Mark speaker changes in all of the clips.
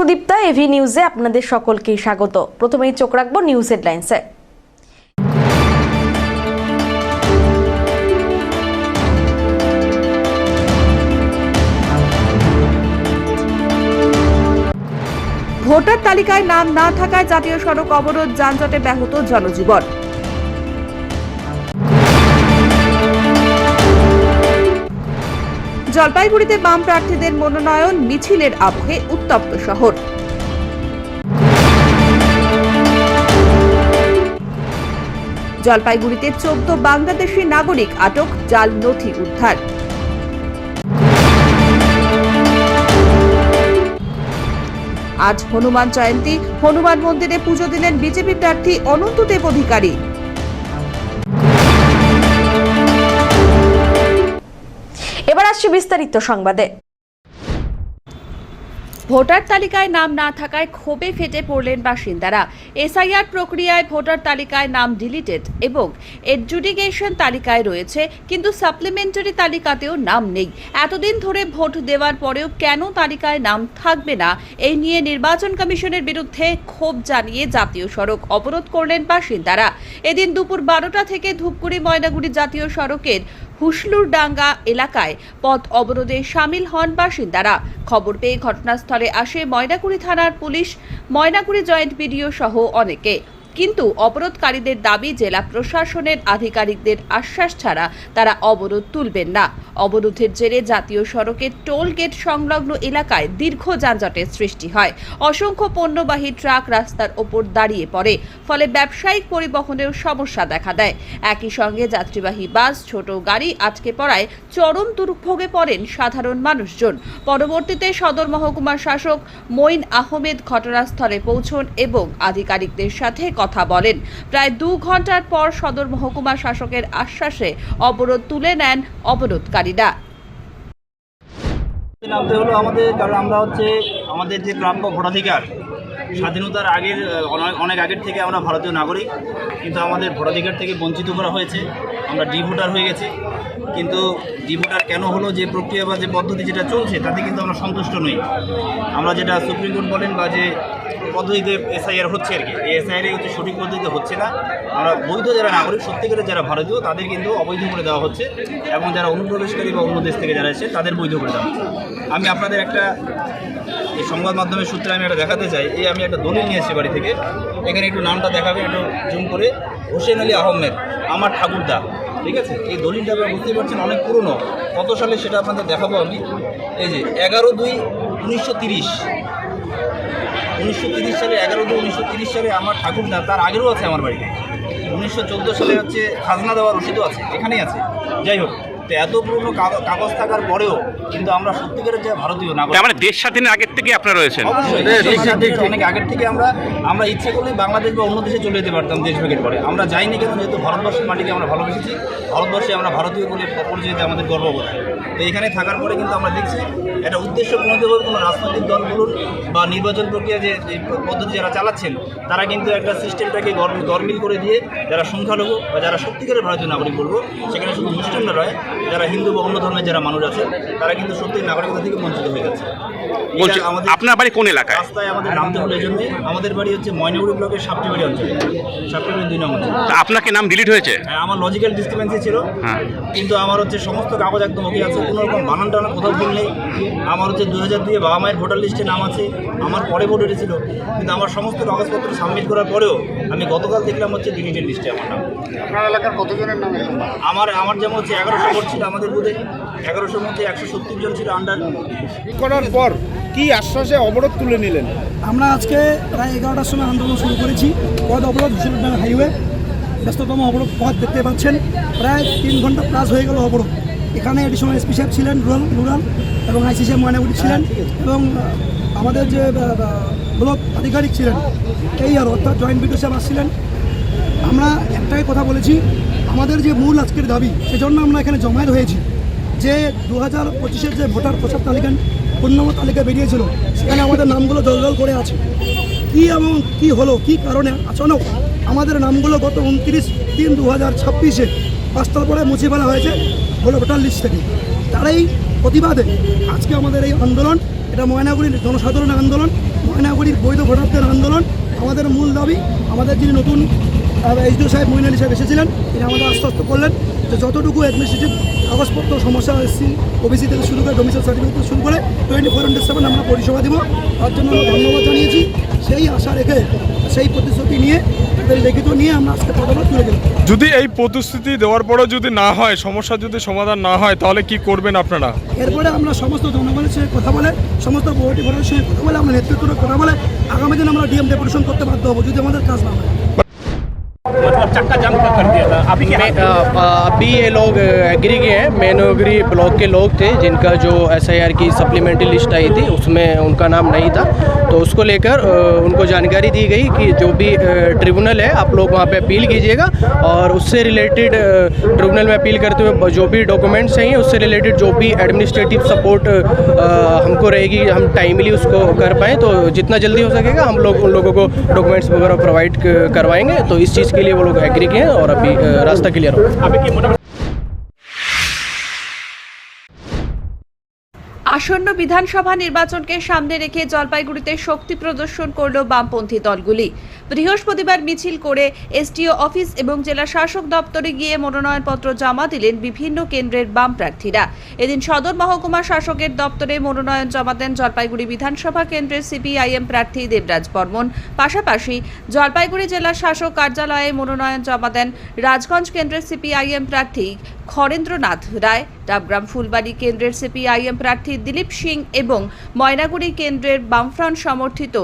Speaker 1: Sudipta AV নিউজে আপনাদের সকলকে স্বাগত। প্রথমেই চোখ রাখবো নিউজ হেডলাইন্সে। ভোটার তালিকায় নাম না থাকায় জাতীয় সড়ক অবরোধ, যানজটে ব্যাহত জনজীবন। জলপাইগুড়িতে বাম প্রার্থীদের মনোনয়ন মিছিলের আবহে উত্তপ্ত শহর। জলপাইগুড়িতে 14 বাংলাদেশি নাগরিক আটক, জাল নথি উদ্ধার। আজ হনুমান জয়ন্তী, হনুমান মন্দিরে পুজো দিলেন বিজেপি প্রার্থী অনন্ত দেব অধিকারী। এবার আসছে বিস্তারিত সংবাদে। ভোটার তালিকায় নাম না থাকায় ক্ষোভে ফেটে পড়লেন বাসিন্দারা। এসআইআর প্রক্রিয়ায় ভোটার তালিকায় নাম ডিলিটেড এবং এডজুডিকেশন তালিকায় রয়েছে, কিন্তু সাপ্লিমেন্টারি তালিকাতেও নাম নেই। এতদিন ধরে ভোট দেওয়ার পরেও কেন তালিকায় নাম থাকবে না, এই নিয়ে নির্বাচন কমিশনের বিরুদ্ধে ক্ষোভ জানিয়ে জাতীয় সড়ক অবরোধ করলেন বাসিন্দারা। এদিন দুপুর 12টা থেকে ধূপগুড়ি ময়নাগুড়ি জাতীয় সড়কের হুসলুরডাঙ্গা এলাকায় পথ অবরোধে সামিল হন বাসিন্দারা। খবর পেয়ে ঘটনাস্থলে আসে ময়নাগুড়ি থানার পুলিশ, ময়নাগুড়ি জয়েন্ট বিডিও সহ অনেকে। কিন্তু অবরোধকারীদের দাবি, জেলা প্রশাসনের আধিকারিকদের আশ্বাস ছাড়া তারা অবরোধ তুলবেন না। অবরোধের জেরে জাতীয় সড়কের টোল গেট সংলগ্ন এলাকায় দীর্ঘ যানজটের সৃষ্টি হয়। অসংখ্য পণ্যবাহী ট্রাক রাস্তার ওপর দাঁড়িয়ে পড়ে, ফলে ব্যবসায়িক পরিবহনেও সমস্যা দেখা দেয়। একই সঙ্গে যাত্রীবাহী বাস, ছোট গাড়ি আটকে পড়ায় চরম দুর্ভোগে পড়েন সাধারণ মানুষজন। পরবর্তীতে সদর মহকুমার শাসক মঈন আহমেদ ঘটনাস্থলে পৌঁছন এবং আধিকারিকদের সাথে কথা বলেন। প্রায় 2 ঘন্টার পর সদর মহকুমা শাসকের আশ্বাসে অবরোধ তুলে নেন অবরোধকারীরা।
Speaker 2: নামতে হলো আমাদের, কারণ আমরা আমাদের যে প্রাপ্য ভোটাধিকার, স্বাধীনতার আগের অনেক আগের থেকে আমরা ভারতীয় নাগরিক, কিন্তু আমাদের ভোটাধিকার থেকে বঞ্চিত করা হয়েছে। আমরা ডি ভোটার হয়ে গেছি, কিন্তু ডি ভোটার কেন হলো, যে প্রক্রিয়া বা যে পদ্ধতি যেটা চলছে তাতে কিন্তু আমরা সন্তুষ্ট নই। আমরা যেটা সুপ্রিম কোর্ট বলেন বা যে পদ্ধতিতে এসআইআর হচ্ছে আর কি, এই এসআইআর হচ্ছে সঠিক পদ্ধতিতে হচ্ছে না। আমরা বৈধ যারা নাগরিক, সত্যিকারের যারা ভারতীয়, তাদের কিন্তু অবৈধ করে দেওয়া হচ্ছে, এবং যারা অনুপ্রবেশকারী বা অন্য দেশ থেকে যারা এসে তাদের বৈধ করে দেওয়া হচ্ছে। আমি আপনাদের একটা এই সংবাদ মাধ্যমের সূত্রে আমি একটা দেখাতে চাই। আমি একটা দলিল নিয়ে এসেছি বাড়ি থেকে, এখানে একটু নামটা দেখাবে, একটু জুম করে। হোসেন আলী আহমেদ, আমার ঠাকুরদা, ঠিক আছে। এই দলিলটা আপনারা বুঝতে পারছেন অনেক পুরনো, কত সালে সেটা আপনাদের দেখাবো আমি। এই যে 11/2/1930 সালে, 11/2/1930 সালে আমার ঠাকুরদা, তার আগেরও আছে আমার বাড়িতে। 1914 সালে খাজনা দেওয়ার রসিদও আছে, এখানেই আছে। যাই হোক, তো এত পুরনো কাগজ থাকার পরেও কিন্তু আমরা সত্যিকারের যে ভারতীয় নাগরিক,
Speaker 3: মানে দেশ স্বাধীনের আগের থেকে আপনারা রয়েছেন।
Speaker 2: অবশ্যই অনেক আগের থেকে আমরা ইচ্ছে করলেই বাংলাদেশ বা অন্য দেশে চলে যেতে পারতাম দেশভাগের পরে। আমরা যাইনি কেন, যেহেতু ভারতবর্ষের মাটিকে আমরা ভালোবেসেছি, ভারতবর্ষে আমরা ভারতীয় বলে পরিচিতি আমাদের গর্ববোধ। তো এখানে থাকার পরে কিন্তু আমরা দেখছি একটা উদ্দেশ্য প্রণোদিতভাবে কোনো রাজনৈতিক দল বলুন বা নির্বাচন প্রক্রিয়া যে পদ্ধতি যারা চালাচ্ছেন, তারা কিন্তু একটা সিস্টেমটাকে গরমিল করে দিয়ে যারা সংখ্যালঘু বা যারা সত্যিকারের ভারতীয় নাগরিক বলবো, সেখানে শুধু মুসলিমরা নয়, যারা হিন্দু বা অন্য ধর্মের যারা মানুষ আছে, তারা কিন্তু সত্যি নাগরিকতা থেকে বঞ্চিত হয়ে যাচ্ছে।
Speaker 3: আপনার বাড়ি কোন এলাকায়?
Speaker 2: রাস্তায় আমাদের নামতে হলো এই জন্যই। আমাদের বাড়ি হচ্ছে ময়নাগুড়ি ব্লকের সাপটিবাড়ি অঞ্চলে, সাপটিবাড়ি 2 নম্বর।
Speaker 3: আপনাকে নাম ডিলিট হয়েছে?
Speaker 2: হ্যাঁ, আমার লজিক্যাল ডিসক্রিপেন্সি ছিল, কিন্তু আমার সমস্ত কাগজ একদম ওকে আছে, কোনো রকম বানান টানা কোথাও ভুল নেই। আমার 2002 বাবা মায়ের ভোটার লিস্টে নাম আছে, আমার পরে ভোট উঠেছিল, কিন্তু আমার সমস্ত কাগজপত্র সাবমিট করার পরেও আমি গতকাল দেখলাম ডিলিটেড লিস্টে আমার নাম।
Speaker 4: আপনার এলাকার কতজনের নাম?
Speaker 2: আমার যেমন 1100 ভোট ছিল আমাদের বুথে, 1100-র মধ্যে 170 জন ছিল আন্ডার।
Speaker 4: করার পর কি আশ্বাসে অবরোধ তুলে নিলেন?
Speaker 5: আমরা আজকে প্রায় 11টার সময় আন্দোলন শুরু করেছি। পথ অবরোধ, হুসলুরডাঙ্গা হাইওয়ে, ব্যস্ততম অবরোধ পথ দেখতে পাচ্ছেন। প্রায় 3 ঘন্টা প্লাস হয়ে গেল অবরোধ। এখানে এডিশনাল এসপি সাহেব ছিলেন রুরাল, এবং আইসি সাহেব ময়নাগুড়ি ছিলেন, এবং আমাদের যে ব্লক আধিকারিক ছিলেন অর্থাৎ জয়েন্ট বিডিও সাহেব আসছিলেন। আমরা একটাই কথা বলেছি, আমাদের যে মূল আজকের দাবি, সেজন্য আমরা এখানে জমায়েত হয়েছি, যে 2025-এর যে ভোটার প্রচার তালিকা, পূর্ণাঙ্গ তালিকা বেরিয়েছিল, সেখানে আমাদের নামগুলো জলজল করে আছে। কী এবং কী হলো, কী কারণে আচানক আমাদের নামগুলো গত 29/3/2026-এ 5টার পরে মুছে ফেলা হয়েছে ভোটার লিস্ট থেকে। তারাই প্রতিবাদে আজকে আমাদের এই আন্দোলন, এটা ময়নাগুড়ির জনসাধারণের আন্দোলন। ময়নাগুড়ির বৈধ ভোটারদের আন্দোলন। আমাদের মূল দাবি, আমাদের যিনি নতুন এইচডিও সাহেব মঈন আলী সাহেব এসেছিলেন, তিনি আমাদের আশ্বস্ত করলেন যে যতটুকু অ্যাডমিনিস্ট্রেটিভ কাগজপত্র সমস্যা এসসি ওবিসি থেকে শুরু করে ডোমিসাইল সার্টিফিকেট থেকে শুরু করে 24/7 আমরা পরিষেবা দেবো, তার জন্য আমরা ধন্যবাদ জানিয়েছি। সেই আশা রেখে, সেই প্রতিশ্রুতি নিয়ে, তাদের লিখিত নিয়ে আমরা আজকে পদক্ষেপ তুলে গেলাম।
Speaker 4: যদি এই প্রতিশ্রুতি দেওয়ার পরও যদি না হয়, সমস্যা যদি সমাধান না হয়, তাহলে কি করবেন আপনারা?
Speaker 5: এরপরে আমরা সমস্ত জনগণের সঙ্গে কথা বলে, সমস্ত ভোটার ভোটারের সঙ্গে কথা বলে, আমরা নেতৃত্বের কথা বলে আগামী দিন আমরা ডিএম ডেপুটেশন করতে বাধ্য হবো যদি আমাদের কাজ না হয়।
Speaker 6: अभी ये लोग एग्री किए हैं। मैनोगरी ब्लॉक के लोग थे जिनका जो SIR की सप्लीमेंट्री लिस्ट आई थी उसमें उनका नाम नहीं था, तो उसको लेकर उनको जानकारी दी गई कि जो भी ट्रिब्यूनल है आप लोग वहाँ पे अपील कीजिएगा और उससे रिलेटेड ट्रिब्यूनल में अपील करते हुए जो भी डॉक्यूमेंट्स चाहिए उससे रिलेटेड जो भी एडमिनिस्ट्रेटिव सपोर्ट हमको रहेगी, हम टाइमली उसको कर पाएँ, तो जितना जल्दी हो सकेगा हम लोग उन लोगों को डॉक्यूमेंट्स वगैरह प्रोवाइड करवाएंगे। तो इस चीज़ के लिए वो लोग एग्री किए हैं और अभी रास्ता क्लियर हो।
Speaker 1: আসন্ন বিধানসভা নির্বাচনকে সামনে রেখে জলপাইগুড়িতে শক্তি প্রদর্শন করল বামপন্থী দলগুলি। বৃহস্পতিবার মিছিল করে এসডিও অফিস এবং জেলা শাসক দপ্তরে গিয়ে মনোনয়নপত্র জমা দিলেন বিভিন্ন কেন্দ্রের বাম প্রার্থীরা। এদিন সদর মহকুমা শাসকের দপ্তরে মনোনয়ন জমা দেন জলপাইগুড়ি বিধানসভা কেন্দ্রের CPIM প্রার্থী দেবরাজ বর্মন। পাশাপাশি জলপাইগুড়ি জেলা শাসক কার্যালয়ে মনোনয়ন জমা দেন রাজগঞ্জ কেন্দ্রের CPIM প্রার্থী খরেন্দ্রনাথ রায়, ডাবগ্রাম ফুলবাড়ি কেন্দ্রের CPIM প্রার্থী দিলীপ সিং এবং ময়নাগুড়ি কেন্দ্রের বামফ্রন্ট সমর্থিত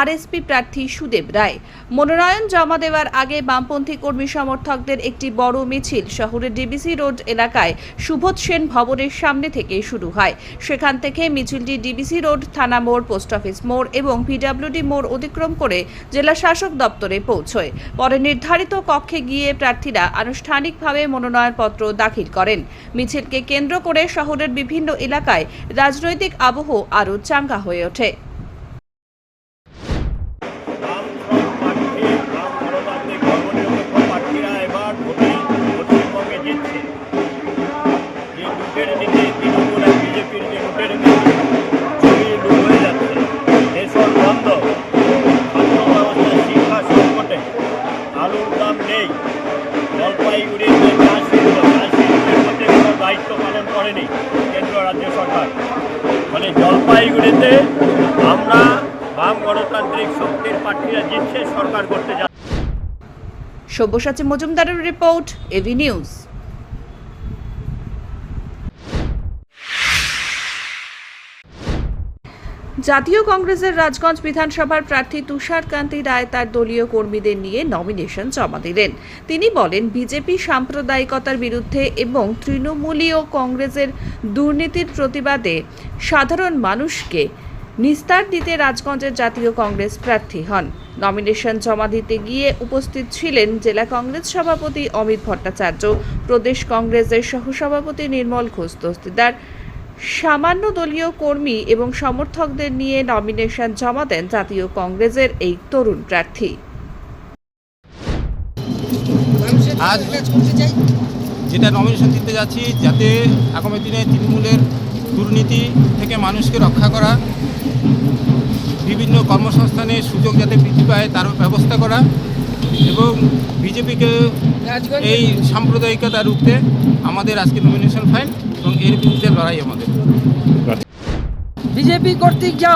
Speaker 1: RSP প্রার্থী সুদেব রায়। মনোনয়ন জমা দেওয়ার আগে বামপন্থী কর্মী সমর্থকদের একটি বড় মিছিল শহরের DBC রোড এলাকায় সুবোধ সেন ভবনের সামনে থেকে শুরু হয়। সেখান থেকে মিছিলটি DBC রোড, থানা মোড়, পোস্ট অফিস মোড় এবং PWD মোড় অতিক্রম করে জেলা শাসক দপ্তরে পৌঁছয়। পরে নির্ধারিত কক্ষে গিয়ে প্রার্থীরা আনুষ্ঠানিকভাবে মনোনয়নপত্র দাখিল করেন। মিছিলকে কেন্দ্র করে শহরের বিভিন্ন এলাকায় রাজনৈতিক আবহ আরও চাঙ্গা হয়ে ওঠে।
Speaker 7: আলুর দাম নেই, জলপাইগুড়ির দায়িত্ব পালন করেনি কেন্দ্র রাজ্য সরকার। মানে জলপাইগুড়িতে আমরা বাম গণতান্ত্রিক শক্তির প্রার্থীরা জিতছে, সরকার করতে যাচ্ছে।
Speaker 1: সব্যসাচী মজুমদারের রিপোর্ট, এভি নিউজ। জাতীয় কংগ্রেসের রাজগঞ্জ বিধানসভার প্রার্থী তুষার কান্তি রায় তার দলীয় কর্মীদের নিয়ে নমিনেশন জমা দিলেন। তিনি বলেন, বিজেপি সাম্প্রদায়িকতার বিরুদ্ধে এবং তৃণমূলীয় কংগ্রেসের দুর্নীতির প্রতিবাদে সাধারণ মানুষকে নিস্তার দিতে রাজগঞ্জের জাতীয় কংগ্রেস প্রার্থী হন। নমিনেশন জমা দিতে গিয়ে উপস্থিত ছিলেন জেলা কংগ্রেস সভাপতি অমিত ভট্টাচার্য, প্রদেশ কংগ্রেসের সহসভাপতি নির্মল ঘোষ দস্তিদার। সামান্য দলীয় কর্মী এবং সমর্থকদের নিয়ে নমিনেশন জমা দেন জাতীয় কংগ্রেসের এই তরুণ প্রার্থী।
Speaker 8: আজ যেটা নমিনেশন দিতে যাচ্ছি, যাতে আগামী দিনে তৃণমূলের দুর্নীতি থেকে মানুষকে রক্ষা করা, বিভিন্ন কর্মসংস্থানের সুযোগ যাতে বৃদ্ধি পায় তার ব্যবস্থা করা এবং বিজেপিকে এই সাম্প্রদায়িকতা রুখতে আমাদের আজকে নমিনেশন ফাইল এবং এর বিরুদ্ধে লড়াই আমাদের।
Speaker 9: বিজেপি কর্তৃক যা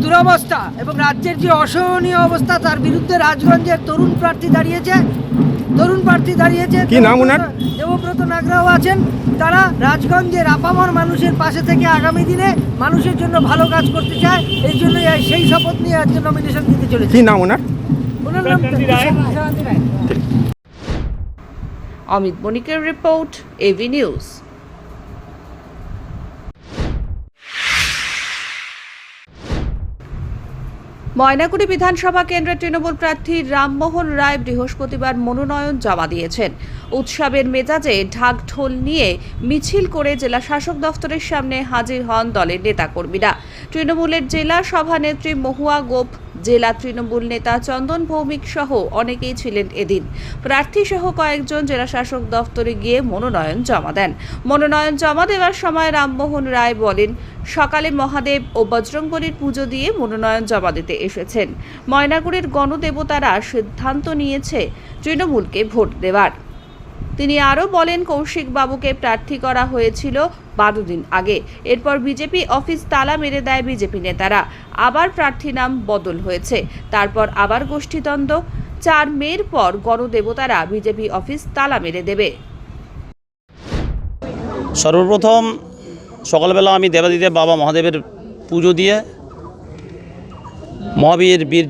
Speaker 9: দুরবস্থা এবং রাজ্যের যে অসহনীয় অবস্থা তার বিরুদ্ধে রাজগঞ্জের তরুণ প্রার্থী দাঁড়িয়েছে।
Speaker 4: কি নাম ওনার?
Speaker 9: দেবব্রত নাগরাও আছেন। তারা রাজগঞ্জের আপামর মানুষের পাশে থেকে আগামী দিনে মানুষের জন্য ভালো কাজ করতে চায়, এই জন্য সেই শপথ নিয়ে আজকে নমিনেশন দিতে চলেছে।
Speaker 4: কি নাম ওনার?
Speaker 9: ওনার নাম
Speaker 1: অমিত বণিকের রিপোর্ট, এভি নিউজ। ময়নাগুড়ি বিধানসভা কেন্দ্রের তৃণমূল প্রার্থী রামমোহন রায় বৃহস্পতিবার মনোনয়ন জমা দিয়েছেন। উৎসবের মেজাজে ঢাক ঢোল নিয়ে মিছিল করে জেলা শাসক দফতরের সামনে হাজির হন দলের নেতাকর্মীরা। তৃণমূলের জেলা সভানেত্রী মহুয়া গোপ, জেলা তৃণমূল নেতা চন্দন ভৌমিক সহ অনেকেই ছিলেন এদিন। প্রার্থী সহ কয়েকজন জেলা শাসক দফতরে গিয়ে মনোনয়ন জমা দেন। মনোনয়ন জমা দেওয়ার সময় রামমোহন রায় বলেন, সকালে মহাদেব ও বজরংবলীর পুজো দিয়ে মনোনয়ন জমা দিতে এসেছেন। ময়নাগুড়ির গণদেবতারা সিদ্ধান্ত নিয়েছে তৃণমূলকে ভোট দেওয়ার। তিনি আরও বলেন, কৌশিক বাবুকে প্রার্থী করা হয়েছিল 12 দিন আগে। এরপর বিজেপি অফিস তালা মেরে দেয় বিজেপি নেতারা। আবার প্রার্থী নাম বদল হয়েছে। তারপর আবার গোষ্ঠীদ্বন্দ্ব। 4 মের পর গণদেবতারা বিজেপি অফিস তালা মেরে দেবে।
Speaker 10: সর্বপ্রথম সকালবেলা আমি দেবাদিদেব বাবা মহাদেবের পুজো দিয়ে, মহাবীর বীর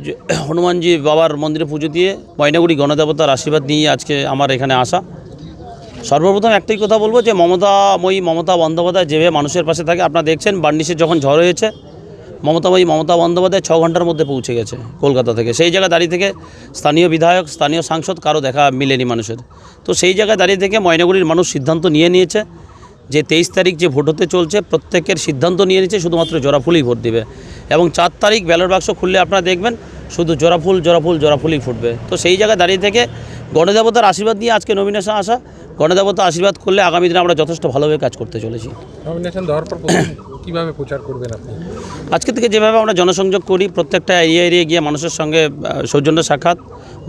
Speaker 10: হনুমানজি বাবার মন্দিরে পুজো দিয়ে ময়নাগুড়ি গণদেবতার আশীর্বাদ নিয়ে আজকে আমার এখানে আসা। সর্বপ্রথম একটাই কথা বলবো যে মমতা বন্দ্যোপাধ্যায় যেভাবে মানুষের পাশে থাকে, আপনারা দেখছেন বার্নিশের যখন ঝড় হয়েছে মমতা বন্দ্যোপাধ্যায় 6 ঘন্টার মধ্যে পৌঁছে গেছে কলকাতা থেকে। সেই জায়গায় দাঁড়িয়ে থেকে স্থানীয় বিধায়ক, স্থানীয় সাংসদ কারো দেখা মিলেনি মানুষের। তো সেই জায়গায় দাঁড়িয়ে থেকে ময়নাগুড়ির মানুষ সিদ্ধান্ত নিয়েছে যে 23 তারিখ যে ভোট হতে চলছে প্রত্যেকের সিদ্ধান্ত নিয়ে নিয়েছে শুধুমাত্র জোড়াফুলই ভোট দিবে। এবং 4 তারিখ ব্যালট বাক্স খুললে আপনারা দেখবেন শুধু জোড়াফুলই ফুটবে। তো সেই জায়গায় দাঁড়িয়ে থেকে গণদেবতার আশীর্বাদ নিয়ে আজকে নমিনেশন আসা। গণদেবতার আশীর্বাদ করলে আগামী দিনে আমরা যথেষ্ট ভালোভাবে কাজ করতে চলেছি।
Speaker 11: নমিনেশন দেওয়ার পর কীভাবে প্রচার করবেন আপনি?
Speaker 10: আজকে থেকে যেভাবে আমরা জনসংযোগ করি, প্রত্যেকটা এরিয়ায় গিয়ে মানুষের সঙ্গে সৌজন্য সাক্ষাৎ,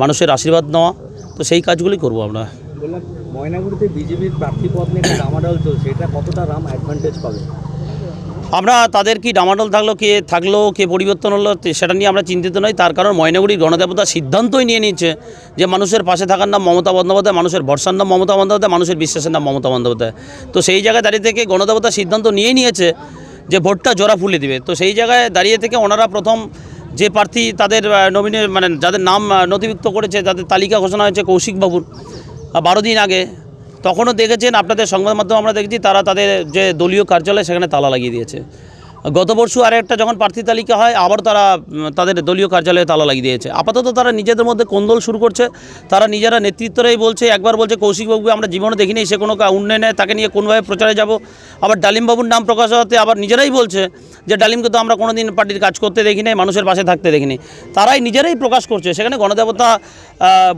Speaker 10: মানুষের আশীর্বাদ নেওয়া, তো সেই কাজগুলি করব আমরা।
Speaker 12: বললাম ময়নাগুড়িতে বিজেপির প্রার্থী পদ নিয়ে একটা ডামাডোল চলছে, এটা কতটা রাম অ্যাডভান্টেজ পাবে?
Speaker 10: আমরা তাদের কি ডামাডোল থাকলো কে পরিবর্তন হলো সেটা নিয়ে আমরা চিন্তিত নই। তার কারণ ময়নাগুড়ির গণদেবতা সিদ্ধান্তই নিয়ে নিচ্ছে যে মানুষের পাশে থাকার নাম মমতা বন্দ্যোপাধ্যায়, মানুষের ভরসার নাম মমতা বন্দ্যোপাধ্যায়, মানুষের বিশ্বাসের নাম মমতা বন্দ্যোপাধ্যায়। তো সেই জায়গায় দাঁড়িয়ে থেকে গণদেবতা সিদ্ধান্ত নিয়েছে যে ভোটটা জোড়া ফুলে দিবে। তো সেই জায়গায় দাঁড়িয়ে থেকে ওনারা প্রথম যে প্রার্থী তাদের যাদের নাম নথিভুক্ত করেছে, যাদের তালিকা ঘোষণা হয়েছে কৌশিক বাবুর 12 দিন আগে, তখনও দেখেছেন আপনাদের সংবাদ মাধ্যমে আমরা দেখছি তারা তাদের যে দলীয় কার্যালয় সেখানে তালা লাগিয়ে দিয়েছে। গত বর্ষ আরেকটা যখন প্রার্থী তালিকা হয় আবার তারা তাদের দলীয় কার্যালয়ে তালা লাগিয়ে দিয়েছে। আপাতত তারা নিজেদের মধ্যে কোন্দল শুরু করছে। তারা নিজেরা নেতৃত্বরাই বলছে, একবার বলছে কৌশিকবাবুকে আমরা জীবনে দেখিনি, সে কোনো উন্নয়নে তাকে নিয়ে কোনোভাবে প্রচারে যাব। আবার ডালিমবাবুর নাম প্রকাশ হতে আবার নিজেরাই বলছে যে ডালিমকে তো আমরা কোনোদিন পার্টির কাজ করতে দেখিনি, মানুষের পাশে থাকতে দেখিনি। তারাই নিজেরাই প্রকাশ করছে। সেখানে গণদেবতা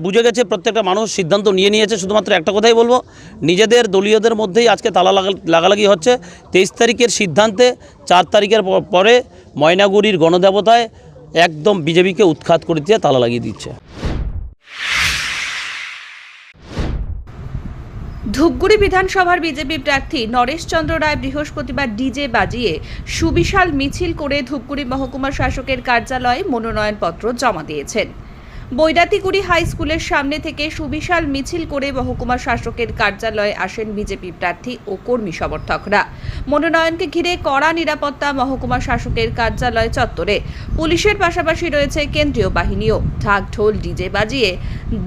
Speaker 10: বুঝে গেছে, প্রত্যেকটা মানুষ সিদ্ধান্ত নিয়েছে। শুধুমাত্র একটা কথাই বলবো, নিজেদের দলীয়দের মধ্যেই আজকে তালা লাগালাগি হচ্ছে। 23 তারিখের সিদ্ধান্তে 4 তারিখের পরে ময়নাগুড়ির গণদেবতায় একদম বিজেপিকে উৎখাত করে দিয়ে তালা লাগিয়ে দিচ্ছে।
Speaker 1: ধূপগুড়ি বিধানসভার বিজেপি প্রার্থী নরেশ চন্দ্র রায় বৃহস্পতিবার ডিজে বাজিয়ে সুবিশাল মিছিল করে ধূপগুড়ি মহকুমা শাসকের কার্যালয়ে মনোনয়নপত্র জমা দিয়েছেন। বৈরাতিগুড়ি হাই স্কুলের সামনে থেকে সুবিশাল মিছিল করে মহকুমা শাসকের কার্যালয়ে আসেন বিজেপি প্রার্থী ও কর্মী সমর্থকরা। মনোনয়নকে ঘিরে কড়া নিরাপত্তা মহকুমা শাসকের কার্যালয় চত্বরে। পুলিশের পাশাপাশি রয়েছে কেন্দ্রীয় বাহিনীও। ঢাক ঢোল ডিজে বাজিয়ে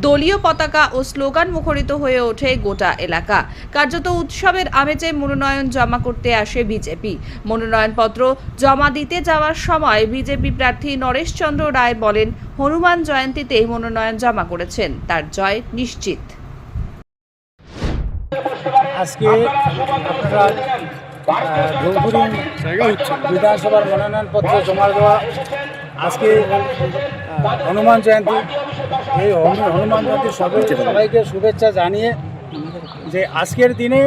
Speaker 1: দলীয় পতাকা ও স্লোগান মুখরিত হয়ে ওঠে গোটা এলাকা। কার্যত উৎসবের আমেজে মনোনয়ন জমা করতে আসে বিজেপি। মনোনয়নপত্র জমা দিতে যাওয়ার সময় বিজেপি প্রার্থী নরেশ চন্দ্র রায় বলেন, হনুমান জয়ন্তীতে মনোনয়ন জমা করেছেন, তার জয় নিশ্চিত।
Speaker 13: আজকে আপনারা ধূপগুড়ি বিধানসভার মনোনয়নপত্র জমা দেওয়া, আজকে হনুমান জয়ন্তী। এই হনুমান জয়ন্তী সবাইকে শুভেচ্ছা জানিয়ে যে আজকের দিনে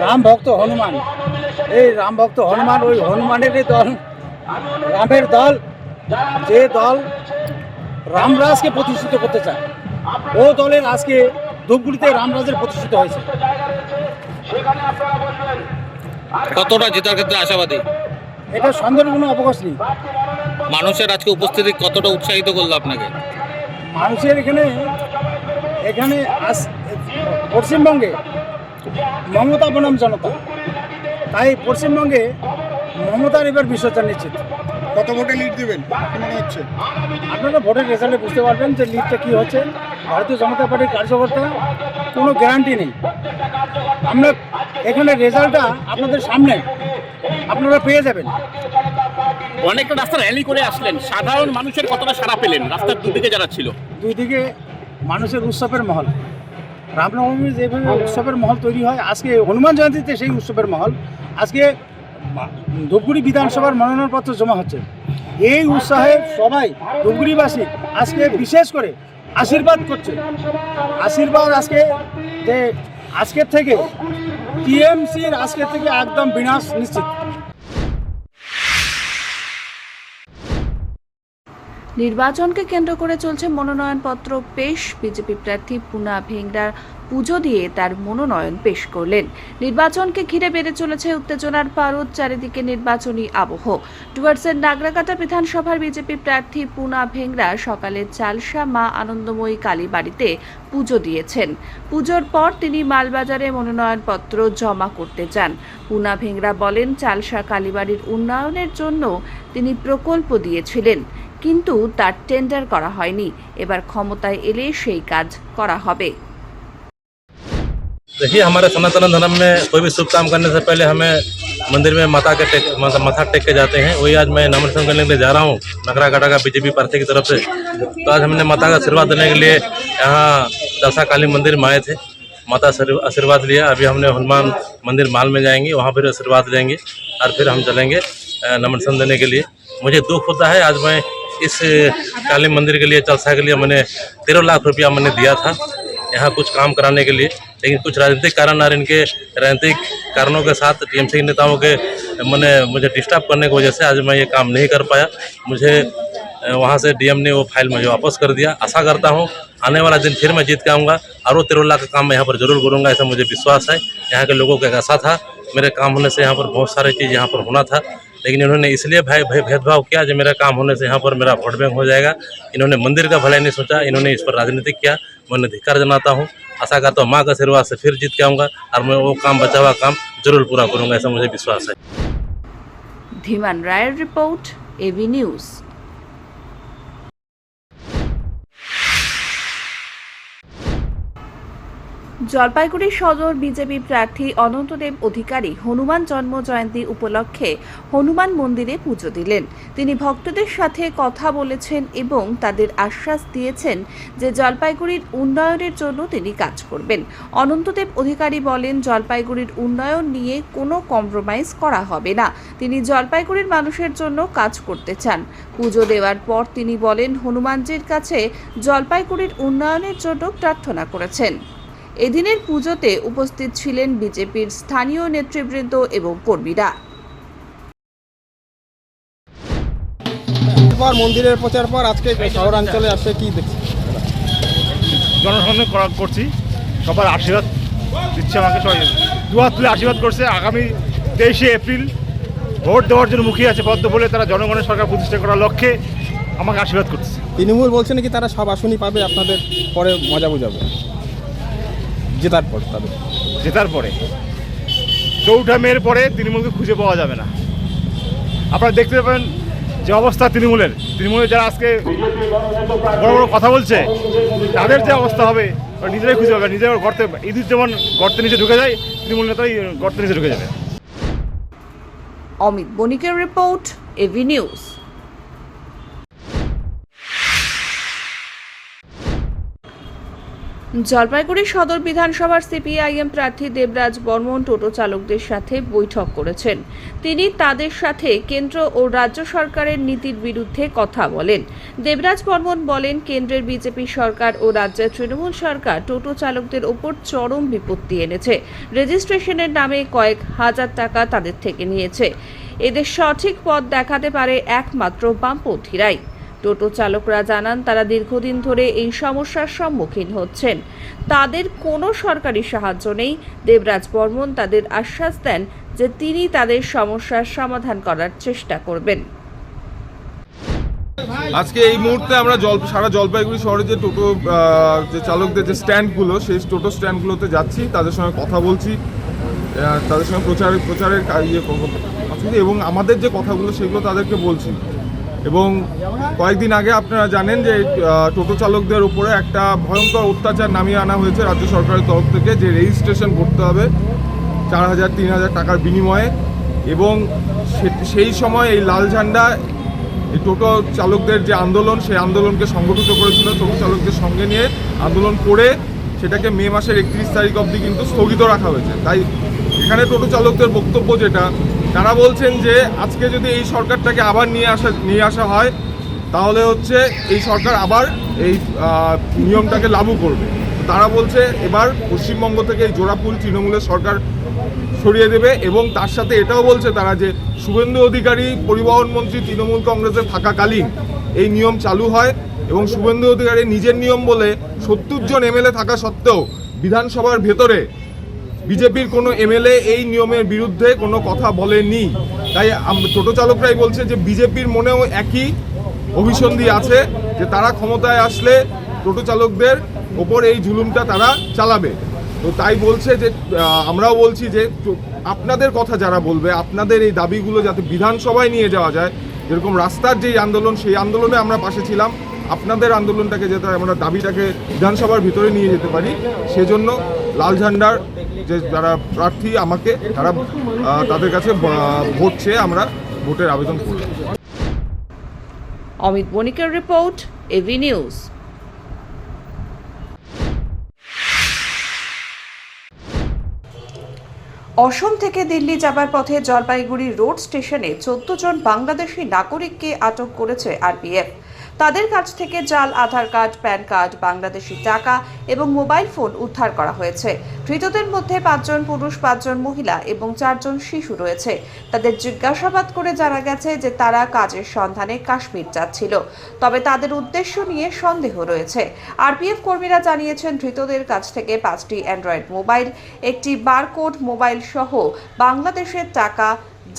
Speaker 13: রাম ভক্ত হনুমান, এই রাম ভক্ত হনুমান, ওই হনুমানেরই দল, রামের দল, যে দল রামরাজকে প্রতিষ্ঠিত করতে চায়, ও দলের আজকে ধূপগুড়িতে রামরাজের প্রতিষ্ঠিত হয়েছে।
Speaker 3: কতটা জেতার ক্ষেত্রে আশাবাদী?
Speaker 13: এটা সন্দেহের কোনো অবকাশ নেই।
Speaker 3: মানুষের আজকে উপস্থিতি কতটা উৎসাহিত করলো আপনাকে?
Speaker 13: মানুষের এখানে পশ্চিমবঙ্গে মমতা বনাম জনতা, তাই পশ্চিমবঙ্গে মমতার এবার বিসর্জন নিশ্চিত।
Speaker 4: কত ভোটে লিড দেবেন মনে হচ্ছে?
Speaker 13: আপনারা ভোটের রেজাল্টে বুঝতে পারবেন যে লিডটা কী হচ্ছে। ভারতীয় জনতা পার্টির কার্যকর্তা কোনো গ্যারান্টি নেই। আমরা এখানে রেজাল্টটা আপনাদের সামনে আপনারা পেয়ে যাবেন।
Speaker 3: অনেকটা রাস্তা র্যালি করে আসলেন, সাধারণ মানুষের কতটা সাড়া পেলেন রাস্তার দুদিকে যারা ছিল?
Speaker 13: দুই দিকে মানুষের উৎসবের মহল। রামনবমী যেভাবে উৎসবের মহল তৈরি হয়, আজকে হনুমান জয়ন্তীতে সেই উৎসবের মহল। আজকে ধূপগুড়ি বিধানসভার মনোনয়নপত্র জমা হচ্ছে। এই উৎসাহে সবাই ধূপগুড়িবাসী আজকে বিশেষ করে আশীর্বাদ করছে। আশীর্বাদ আজকে যে আজকের থেকে টিএমসির আজকের থেকে একদম বিনাশ নিশ্চিত।
Speaker 1: নির্বাচনকে কেন্দ্র করে চলছে মনোনয়নপত্র পেশ। বিজেপি প্রার্থী পুনা ভেংরার পুজো দিয়ে তার মনোনয়ন পেশ করলেন। নির্বাচনকে ঘিরে বেড়ে চলেছে উত্তেজনার পারদ, চারিদিকে নির্বাচনী আবহ। ডুয়ার্সের নাগরাকাটা বিধানসভার বিজেপি প্রার্থী পুনা ভেংরা সকালে চালসা মা আনন্দময়ী কালী বাড়িতে পুজো দিয়েছেন। পুজোর পর তিনি মালবাজারে মনোনয়নপত্র জমা করতে যান। পুনা ভেংরা বলেন, চালসা কালীবাড়ির উন্নয়নের জন্য তিনি প্রকল্প দিয়েছিলেন, কিন্তু তার টেন্ডার করা হয়নি। এবার ক্ষমতায় এলে সেই কাজ করা হবে।
Speaker 14: देखिए, हमारे सनातन धर्म में कोई भी शुभ काम करने से पहले हमें मंदिर में माथा टेक के जाते हैं। वही आज मैं नामांकन करने के लिए जा रहा हूँ नगराकाटा का बीजेपी प्रार्थी की तरफ से। तो आज हमने माता का आशीर्वाद देने के लिए यहाँ दशा काली मंदिर में आए थे। माता आशीर्वाद लिया। अभी हमने हनुमान मंदिर माल में जाएंगे, वहाँ फिर आशीर्वाद लेंगे और फिर हम चलेंगे नामांकन देने के लिए। मुझे दुख होता है, आज मैं इस काली मंदिर के लिए, चलसा के लिए मैंने 13 लाख रुपया मैंने दिया था यहाँ कुछ काम कराने के लिए, लेकिन कुछ राजनीतिक कारण और इनके राजनीतिक कारणों के साथ टीएमसी के नेताओं के मुझे डिस्टर्ब करने की वजह से आज मैं ये काम नहीं कर पाया। मुझे वहाँ से डीएम ने वो फाइल मुझे वापस कर दिया। आशा करता हूँ आने वाला दिन फिर मैं जीत के आऊँगा और वो 13 लाख का काम मैं यहाँ पर जरूर करूँगा, ऐसा मुझे विश्वास है। यहाँ के लोगों का एक आशा था, मेरे काम होने से यहाँ पर बहुत सारी चीज़ यहाँ पर होना था, लेकिन इन्होंने इसलिए भेदभाव किया जो मेरा काम होने से यहाँ पर मेरा वोट बैंक हो जाएगा। इन्होंने मंदिर का भलाई नहीं सोचा, इन्होंने इस पर राजनीतिक किया। मैं उन्हें धिक्कार जनाता हूँ। आशा करता हूँ माँ का आशीर्वाद से फिर जीत के आऊँगा और मैं वो काम, बचा हुआ काम जरूर पूरा करूँगा, ऐसा मुझे विश्वास है।
Speaker 1: धीमान रायर रिपोर्ट, एबी न्यूज। জলপাইগুড়ি সদর বিজেপি প্রার্থী অনন্তদেব অধিকারী হনুমান জন্ম জয়ন্তী উপলক্ষে হনুমান মন্দিরে পুজো দিলেন। তিনি ভক্তদের সাথে কথা বলেছেন এবং তাদের আশ্বাস দিয়েছেন যে জলপাইগুড়ির উন্নয়নের জন্য তিনি কাজ করবেন। অনন্তদেব অধিকারী বলেন, জলপাইগুড়ির উন্নয়ন নিয়ে কোনো কম্প্রোমাইজ করা হবে না। তিনি জলপাইগুড়ির মানুষের জন্য কাজ করতে চান। পুজো দেওয়ার পর তিনি বলেন, হনুমানজির কাছে জলপাইগুড়ির উন্নয়নের জন্য প্রার্থনা করেছেন। এদিনের পুজোতে উপস্থিত ছিলেন বিজেপির স্থানীয় নেতৃবৃন্দ এবং কর্মীরা।
Speaker 4: মন্দিরের প্রচার পর আজকে শহরাঞ্চলে আসছে, কি দেখছি
Speaker 13: জনসংযোগ করছি, সবার আশীর্বাদ দিচ্ছে আমাকে, সবাই দুহাত তুলে আশীর্বাদ করছে। আগামী 23শে এপ্রিল ভোট দেওয়ার জন্য মুখিয়ে আছে পদ্ম বলে, তারা জনগণের সরকার প্রতিষ্ঠা করার লক্ষ্যে আমাকে আশীর্বাদ করছে।
Speaker 4: তৃণমূল বলছে নাকি তারা সব আসনই পাবে, আপনাদের পরে মজা বোঝাবে জেতার পরে 4ঠা মের পরে তৃণমূলকে খুঁজে পাওয়া যাবে না। আপনারা দেখতে পাবেন যে অবস্থা তৃণমূলের যারা আজকে বড় বড় কথা বলছে, তাদের যে অবস্থা হবে নিজেরাই খুঁজে পাবে। নিজের গর্তে, ইঁদুর যেমন গর্তের নিচে ঢুকে যায়, তৃণমূল নেতাই গর্তের নিচে ঢুকে যাবে।
Speaker 1: অমিত বণিকের রিপোর্ট, এভি নিউজ। জলপাইগুড়ি সদর বিধানসভার সিপিআইএম প্রার্থী দেবরাজ বর্মন টোটো চালকদের সাথে বৈঠক করেছেন। তিনি তাদের সাথে কেন্দ্র ও রাজ্য সরকারের নীতির বিরুদ্ধে কথা বলেন। দেবরাজ বর্মন বলেন, কেন্দ্রের বিজেপি সরকার ও রাজ্যের তৃণমূল সরকার টোটো চালকদের ওপর চরম বিপত্তি এনেছে। রেজিস্ট্রেশনের নামে কয়েক হাজার টাকা তাদের থেকে নিয়েছে। এদের সঠিক পথ দেখাতে পারে একমাত্র বামপন্থীরাই। টোটো চালকরা জানান, তারা দীর্ঘদিন ধরে এই সমস্যার সম্মুখীন হচ্ছেন। তাদের কোনো সরকারি সাহায্য নেই। দেবরাজ বর্মন তাদের আশ্বাস দেন যে তিনি তাদের সমস্যার সমাধান করার চেষ্টা করবেন।
Speaker 4: আজকে এই মুহূর্তে আমরা সারা জলপাইগুড়ি শহরে যে টোটো যে চালকদের যে স্ট্যান্ডগুলো, সেই টোটো স্ট্যান্ডগুলোতে যাচ্ছি, তাদের সঙ্গে কথা বলছি, তাদের সঙ্গে প্রচারের এবং আমাদের যে কথাগুলো সেগুলো তাদেরকে বলছি। এবং কয়েকদিন আগে আপনারা জানেন যে টোটো চালকদের উপরে একটা ভয়ঙ্কর অত্যাচার নামিয়ে আনা হয়েছে রাজ্য সরকারের তরফ থেকে, যে রেজিস্ট্রেশন করতে হবে 4,000-3,000 টাকার বিনিময়ে। এবং সেই সময় এই লাল ঝান্ডা, এই টোটো চালকদের যে আন্দোলন, সেই আন্দোলনকে সংগঠিত করেছিল, টোটো চালকদের সঙ্গে নিয়ে আন্দোলন করে সেটাকে মে মাসের 31 তারিখ অবধি কিন্তু স্থগিত রাখা হয়েছে। তাই এখানে টোটো চালকদের বক্তব্য যেটা, তারা বলছেন যে আজকে যদি এই সরকারটাকে আবার নিয়ে আসা হয় তাহলে হচ্ছে এই সরকার আবার এই নিয়মটাকে লাগু করবে। তারা বলছে এবার পশ্চিমবঙ্গ থেকে এই জোড়াফুল তৃণমূলের সরকার সরিয়ে দেবে, এবং তার সাথে এটাও বলছে তারা যে শুভেন্দু অধিকারী পরিবহন মন্ত্রী তৃণমূল কংগ্রেসে থাকাকালীন এই নিয়ম চালু হয়, এবং শুভেন্দু অধিকারী নিজের নিয়ম বলে 70 জন এমএলএ থাকা সত্ত্বেও বিধানসভার ভেতরে বিজেপির কোনো এমএলএ এই নিয়মের বিরুদ্ধে কোনো কথা বলেনি। তাই টোটো চালকরাই বলছে যে বিজেপির মনেও একই অভিসন্ধি আছে যে তারা ক্ষমতায় আসলে টোটো চালকদের ওপর এই জুলুমটা তারা চালাবে। তো তাই বলছে যে আমরাও বলছি যে আপনাদের কথা যারা বলবে, আপনাদের এই দাবিগুলো যাতে বিধানসভায় নিয়ে যাওয়া যায়, যেরকম রাস্তার যেই আন্দোলন সেই আন্দোলনে আমরা পাশে ছিলাম, আপনাদের আন্দোলনটাকে যাতে আমরা দাবিটাকে বিধানসভার ভিতরে নিয়ে যেতে পারি, সেজন্য লাল ঝান্ডার যে যারা প্রার্থী আমাকে তারা তাদের কাছে ভোট চেয়ে আমরা ভোটের আবেদন করব।
Speaker 1: অমিত বণিকের রিপোর্ট, এভি নিউজ। অসম থেকে দিল্লি যাবার পথে জলপাইগুড়ি রোড স্টেশনে 14 জন বাংলাদেশি নাগরিককে আটক করেছে আরপিএফ। তাদের কাছ থেকে জাল আধার কার্ড, প্যান কার্ড, বাংলাদেশি টাকা এবং মোবাইল ফোন উদ্ধার করা হয়েছে। ধৃতদের মধ্যে 5 জন পুরুষ, 5 জন মহিলা এবং 4 জন শিশু রয়েছে। তাদের জিজ্ঞাসাবাদ করে জানা গেছে যে তারা কাজের সন্ধানে কাশ্মীর যাচ্ছিল, তবে তাদের উদ্দেশ্য নিয়ে সন্দেহ রয়েছে। আরপিএফ কর্মীরা জানিয়েছেন ধৃতদের কাছ থেকে 5টি অ্যান্ড্রয়েড মোবাইল, একটি বারকোড মোবাইল সহ বাংলাদেশের টাকা,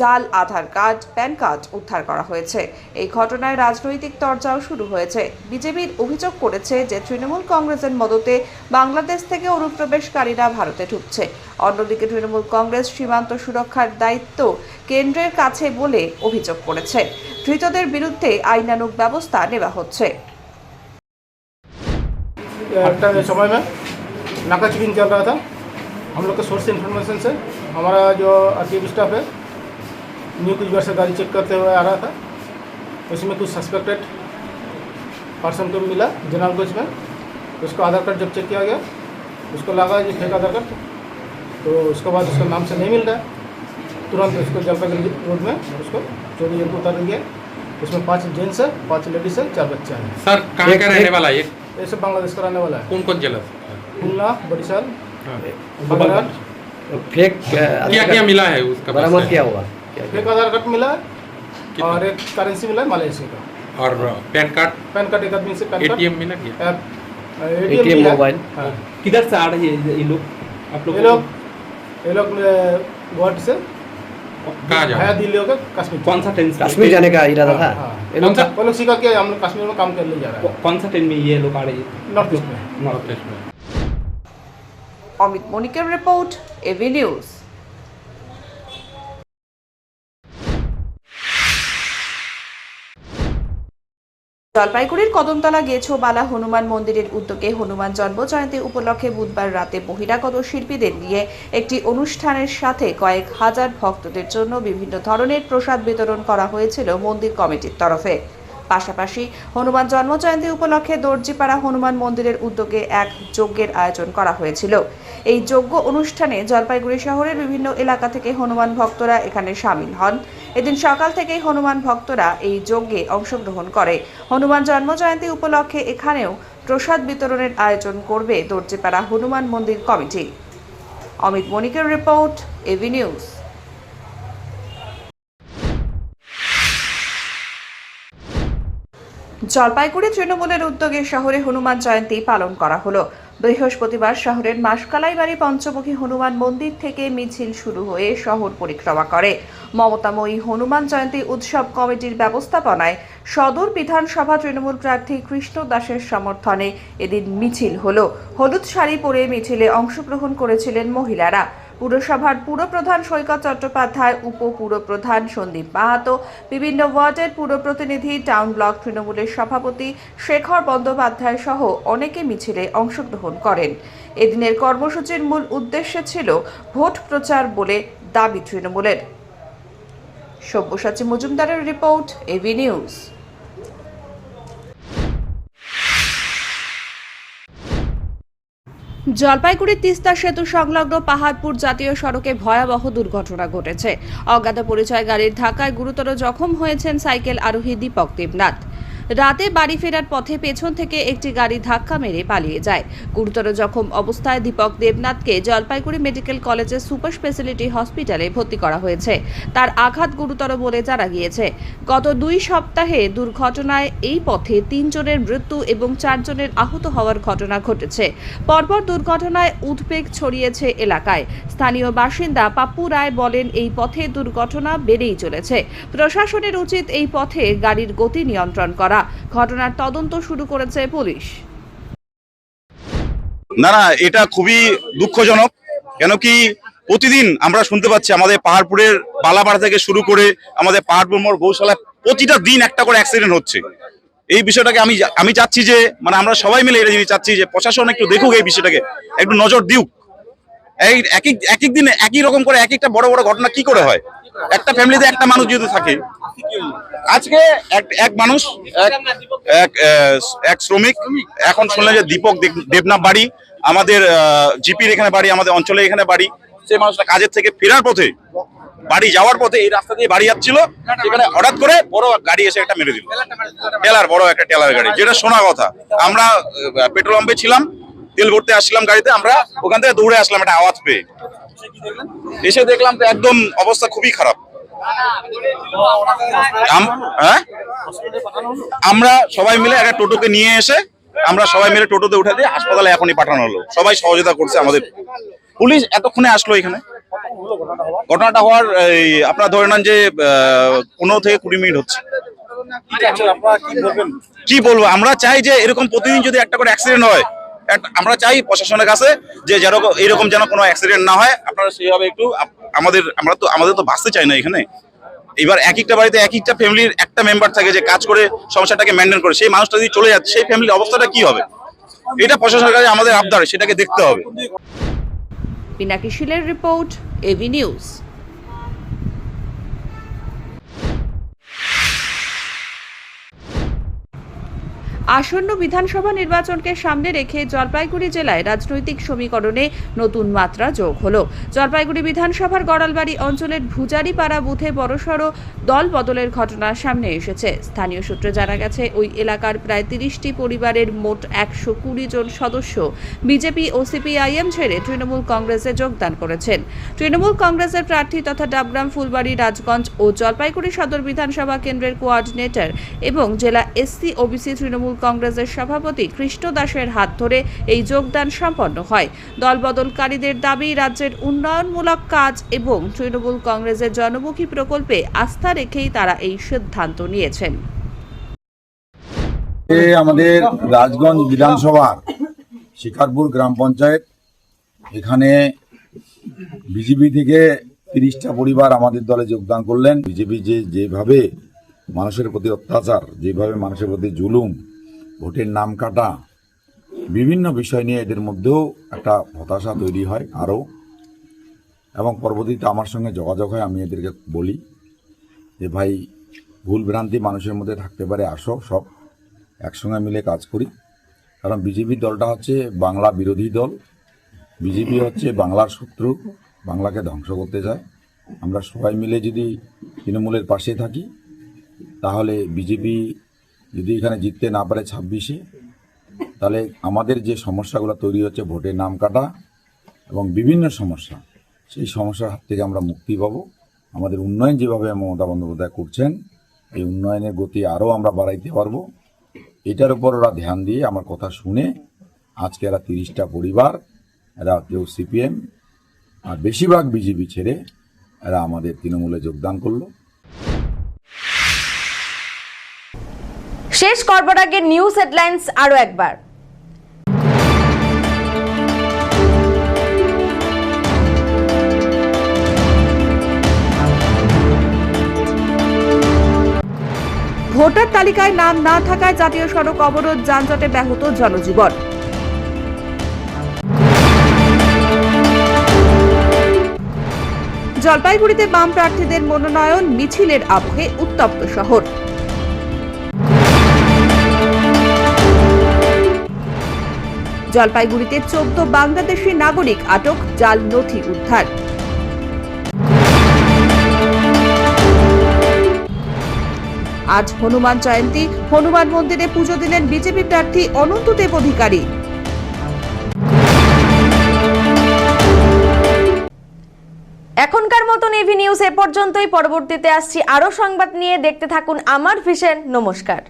Speaker 1: জাল আধার কার্ড, প্যান কার্ড উদ্ধার করা হয়েছে। এই ঘটনায় রাজনৈতিক চর্চাও শুরু হয়েছে। বিজেপির অভিযোগ করেছে যে তৃণমূল কংগ্রেসের মদতে বাংলাদেশ থেকে অনুপ্রবেশকারীরা ভারতে ঢুকছে। অন্যদিকে তৃণমূল কংগ্রেস সীমান্ত সুরক্ষার দায়িত্ব কেন্দ্রের কাছে বলে অভিযোগ করেছে। ধৃতদের বিরুদ্ধে আইনানুগ ব্যবস্থা নেওয়া হচ্ছে।
Speaker 13: समय में नाका चेकिंग चल रहा था। हम लोग के सोर्स इन्फॉर्मेशन से हमारा जो आरटीएफ स्टाफ है न्यू कुचबिहार से गाड़ी चेक करते हुए आ रहा था। उसमें कुछ सस्पेक्टेड पर्सन को मिला जनरल कोच में। उसका आधार कार्ड जब चेक किया गया उसको लगा ये फेक आधार कार्ड, तो उसके बाद उसका नाम से नहीं मिल रहा है। तुरंत उसको जलपाईगुड़ी रोड में उसको चोरी जन को उतार दिया। उसमें 5 जेंट्स है, 5 लेडीज है, 4 बच्चा है।
Speaker 11: सर कहाँ का रहने वाला है?
Speaker 13: ये सब बांग्लादेश का रहने वाला है।
Speaker 11: कौन कौन जिला?
Speaker 13: खुलना, बड़ीसाल, बागेरहाट।
Speaker 12: फेक
Speaker 11: क्या क्या मिला है उसका?
Speaker 12: बरामद क्या हुआ?
Speaker 13: फेक आधार कार्ड मिला है और एक करेंसी मिला है मलेशिया का।
Speaker 11: और पैन कार्ड?
Speaker 13: पैन कार्ड एक आदमी से पैन कार्ड,
Speaker 11: एटीएम मिला क्या?
Speaker 13: ATM mobile.
Speaker 12: किधर से आ रहे हैं ये लोग? आप लोग
Speaker 13: ये लोग गुवाहाटी से
Speaker 11: कहाँ जा?
Speaker 13: आया दिल्ली होकर कश्मीर।
Speaker 12: कौन सा ट्रेन? कश्मीर जाने का इरादा था।
Speaker 13: वो लोग सीखा कि हम लोग कश्मीर में काम करने जा रहे हैं।
Speaker 12: कौन सा ट्रेन में ये लोग आ रहे हैं?
Speaker 13: नॉर्थ ईस्ट में।
Speaker 11: नॉर्थ ईस्ट में।
Speaker 1: অমিত বণিকের রিপোর্ট, এভি নিউজ। জলপাইগুড়ির কদমতলা গেছোবালা হনুমান মন্দিরের উদ্যোগে হনুমান জন্ম জয়ন্তী উপলক্ষে বুধবার রাতে বহিরাগত শিল্পীদের নিয়ে একটি অনুষ্ঠানের সাথে কয়েক হাজার ভক্তদের জন্য বিভিন্ন ধরনের প্রসাদ বিতরণ করা হয়েছিল মন্দির কমিটির তরফে। পাশাপাশি হনুমান জন্ম জয়ন্তী উপলক্ষে দর্জিপাড়া হনুমান মন্দিরের উদ্যোগে এক যজ্ঞের আয়োজন করা হয়েছিল। এই যজ্ঞ অনুষ্ঠানে জলপাইগুড়ি শহরের বিভিন্ন এলাকা থেকে হনুমান ভক্তরা এখানে সামিল হন। এদিন সকাল থেকেই হনুমান ভক্তরা এই যজ্ঞে অংশগ্রহণ করে। হনুমান জন্ম জয়ন্তী উপলক্ষে এখানেও প্রসাদ বিতরণের আয়োজন করবে দর্জিপাড়া হনুমান মন্দির কমিটি। অমিত বণিকের রিপোর্ট, এভি নিউজ। জলপাইগুড়ি তৃণমূলের উদ্যোগে শহরে হনুমান জয়ন্তী পালন করা হলো। বৃহস্পতিবার শহরের মাসকালাইবাড়ি পঞ্চমুখী হনুমান মন্দির থেকে মিছিল শুরু হয়ে শহর পরিক্রমা করে। মমতাময়ী হনুমান জয়ন্তী উৎসব কমিটির ব্যবস্থাপনায় সদর বিধানসভা তৃণমূল প্রার্থী কৃষ্ণ দাসের সমর্থনে এদিন মিছিল হলো। হলুদ শাড়ি পরে মিছিলে অংশগ্রহণ করেছিলেন মহিলারা। পুরসভার পুরপ্রধান সৈকত চট্টোপাধ্যায়, উপপুরপ্রধান সন্দীপ মাহাতো, বিভিন্ন ওয়ার্ডের পুরপ্রতিনিধি, টাউন ব্লক তৃণমূলের সভাপতি শেখর বন্দ্যোপাধ্যায় সহ অনেকে মিছিলে অংশগ্রহণ করেন। এদিনের কর্মসূচির মূল উদ্দেশ্য ছিল ভোট প্রচার বলে দাবি তৃণমূলের। সব্যসাচী মজুমদারের রিপোর্ট, এভি নিউজ। জলপাইগুড়ির তিস্তা সেতু সংলগ্ন পাহাড়পুর জাতীয় সড়কে ভয়াবহ দুর্ঘটনা ঘটেছে। অজ্ঞাত পরিচয় গাড়ির ধাক্কায় গুরুতর জখম হয়েছেন সাইকেল আরোহী দীপক দেবনাথ। রাতে বাড়ি ফেরার পথে পেছন থেকে একটি গাড়ি ধাক্কা মেরে পালিয়ে যায়। গুরুতর জখম অবস্থায় দীপক দেবনাথকে জলপাইগুড়ি মেডিকেল কলেজের সুপার স্পেশালিটি হসপিটালে ভর্তি করা হয়েছে। তার আঘাত গুরুতর বলে জানা গিয়েছে। গত 2 সপ্তাহে দুর্ঘটনায় এই পথে 3 জনের মৃত্যু এবং 4 জনের আহত হওয়ার ঘটনা ঘটেছে। পরপর দুর্ঘটনায় উদ্বেগ ছড়িয়েছে এলাকায়। স্থানীয় বাসিন্দা পাপ্পু রায় বলেন, এই পথে দুর্ঘটনা বেড়েই চলেছে। প্রশাসনের উচিত এই পথে গাড়ির গতি নিয়ন্ত্রণ করা। ঘটনার তদন্ত শুরু করেছে পুলিশ।
Speaker 15: না, এটা খুবই দুঃখজনক। কেন কি প্রতিদিন আমরা শুনতে পাচ্ছি আমাদের পাহাড়পুরের বালাপাড়া থেকে শুরু করে আমাদের পাহাড়পুর মোড় গৌশালা প্রতিটা দিন একটা করে অ্যাক্সিডেন্ট হচ্ছে। এই বিষয়টাকে আমি চাচ্ছি যে মানে আমরা সবাই মিলে এটা চাচ্ছি যে প্রশাসন একটু দেখুক, এই বিষয়টাকে একটু নজর দিউক। এই এক এক দিনে একই রকম করে এক একটা বড় বড় ঘটনা কি করে হয়? একটা ফ্যামিলিতে একটা মানুষ যদি থাকে, আজকে এক মানুষ এক শ্রমিক, এখন শুনলাম যে দীপক দেবনাথ বাড়ি, আমাদের জিপির এখানে বাড়ি, আমাদের অঞ্চলে এখানে বাড়ি। সেই মানুষটা কাজের থেকে ফেরার পথে বাড়ি যাওয়ার পথে এই রাস্তা দিয়ে বাড়ি যাচ্ছিল, সেখানে হঠাৎ করে বড় গাড়ি এসে একটা মেরে দিল। বড় একটা টেলার গাড়ি, যেটা শোনা কথা। আমরা পেট্রোল পাম্পে ছিলাম, তেল ভরতে আসছিলাম গাড়িতে, আমরা ওখান থেকে দৌড়ে আসলাম একটা আওয়াজ পেয়ে। এসে দেখলাম তো একদম অবস্থা খুবই খারাপ। আমরা সবাই মিলে একটা টোটোকে নিয়ে এসে আমরা সবাই মিলে টোটোতে উঠে দিয়ে হাসপাতালে এখনই পাঠানো হলো। সবাই সহযোগিতা করছে আমাদের। পুলিশ এতক্ষণে আসলো এখানে। ঘটনাটা হওয়ার আপনারা ধরে নেন যে 15 থেকে 20 মিনিট হচ্ছে। কি বলবো, আমরা চাই যে এরকম প্রতিদিন যদি একটা করে অ্যাক্সিডেন্ট হয়, আমরা চাই প্রশাসনের কাছে যে এরকম যেন কোনো অ্যাক্সিডেন্ট না হয়। আপনারা সেইভাবে একটু আমাদের তো বাঁচতে চাই না এখানে। এবার এক একটা বাড়িতে এক একটা ফ্যামিলির একটা মেম্বার থাকে যে কাজ করে সংসারটাকে মেনটেন করে। সেই মানুষটা যদি চলে যাচ্ছে, সেই ফ্যামিলির অবস্থাটা কি হবে? এটা প্রশাসনের কাছে আমাদের আবদার, সেটাকে দেখতে হবে।
Speaker 1: পিনাকি শিলের রিপোর্ট, এভি নিউজ। আসন্ন বিধানসভা নির্বাচনকে সামনে রেখে জলপাইগুড়ি জেলায় রাজনৈতিক সমীকরণে নতুন মাত্রা যোগ হলো। জলপাইগুড়ি বিধানসভার গড়ালবাড়ি অঞ্চলের ভুজারিপাড়া বুথে বড়সড় দল বদলের ঘটনা সামনে এসেছে। স্থানীয় সূত্রে জানা গেছে, ওই এলাকার প্রায় 30টি পরিবারের মোট 120 জন সদস্য বিজেপি ও সিপিআইএম ছেড়ে তৃণমূল কংগ্রেসে যোগদান করেছেন। তৃণমূল কংগ্রেসের প্রার্থী তথা ডাবগ্রাম, ফুলবাড়ি, রাজগঞ্জ ও জলপাইগুড়ি সদর বিধানসভা কেন্দ্রের কোঅর্ডিনেটর এবং জেলা এসসি ওবিসি তৃণমূল কংগ্রেসের সভাপতি কৃষ্ণ দাসের হাত ধরে এই যোগদান সম্পন্ন হয়। দলবদলকারীদের দাবি, রাজ্যের উন্নয়নমূলক কাজ এবং তৃণমূল কংগ্রেসের জনমুখী প্রকল্পে আস্থা রেখেই তারা এই সিদ্ধান্ত নিয়েছেন।
Speaker 16: আমাদের রাজগঞ্জ বিধানসভার শিকারপুর গ্রাম পঞ্চায়েত, এখানে বিজেপি থেকে 30টা পরিবার আমাদের দলে যোগদান করলেন। বিজেপি যেভাবে মানুষের প্রতি অত্যাচার, যেভাবে মানুষের প্রতি জুলুম, ভোটের নাম কাটা, বিভিন্ন বিষয় নিয়ে এদের মধ্যেও একটা হতাশা তৈরি হয় আরও। এবং পরবর্তীতে আমার সঙ্গে যোগাযোগ হয়, আমি এদেরকে বলি যে ভাই, ভুল ভ্রান্তি মানুষের মধ্যে থাকতে পারে, আসো সব একসঙ্গে মিলে কাজ করি। কারণ বিজেপি দলটা হচ্ছে বাংলা বিরোধী দল। বিজেপি হচ্ছে বাংলার শত্রু, বাংলাকে ধ্বংস করতে চায়। আমরা সবাই মিলে যদি তৃণমূলের পাশে থাকি, তাহলে বিজেপি যদি এখানে জিততে না পারে 26-এ, তাহলে আমাদের যে সমস্যাগুলো তৈরি হচ্ছে, ভোটের নাম কাটা এবং বিভিন্ন সমস্যা, সেই সমস্যার হাত থেকে আমরা মুক্তি পাবো। আমাদের উন্নয়ন যেভাবে মমতা বন্দ্যোপাধ্যায় করছেন, এই উন্নয়নের গতি আরও আমরা বাড়াইতে পারবো। এটার উপর ওরা ধ্যান দিয়ে আমার কথা শুনে আজকে এরা 30টা পরিবার, এরা কেউ সিপিএম আর বেশিরভাগ বিজেপি ছেড়ে এরা আমাদের তৃণমূলে যোগদান করলো।
Speaker 17: শেষ করবার আগে নিউজ হেডলাইন্স আরো একবার।
Speaker 1: ভোটার তালিকায় নাম না থাকায় জাতীয় সড়ক অবরোধ, যানজটে ব্যাহত জনজীবন। জলপাইগুড়িতে বাম প্রার্থীদের মনোনয়ন মিছিলের আবহে উত্তপ্ত শহর। জলপাইগুড়িতে 14 বাংলাদেশি নাগরিক আটক, জাল নথি উদ্ধার। আজ হনুমান জয়ন্তী, হনুমান মন্দিরে পুজো দিলেন বিজেপি প্রার্থী অনন্ত দেব অধিকারী।
Speaker 17: এখনকার মতন এভি নিউজ এ পর্যন্তই। পরবর্তীতে আসছি আরো সংবাদ নিয়ে। দেখতে থাকুন আমার ভিশন। নমস্কার।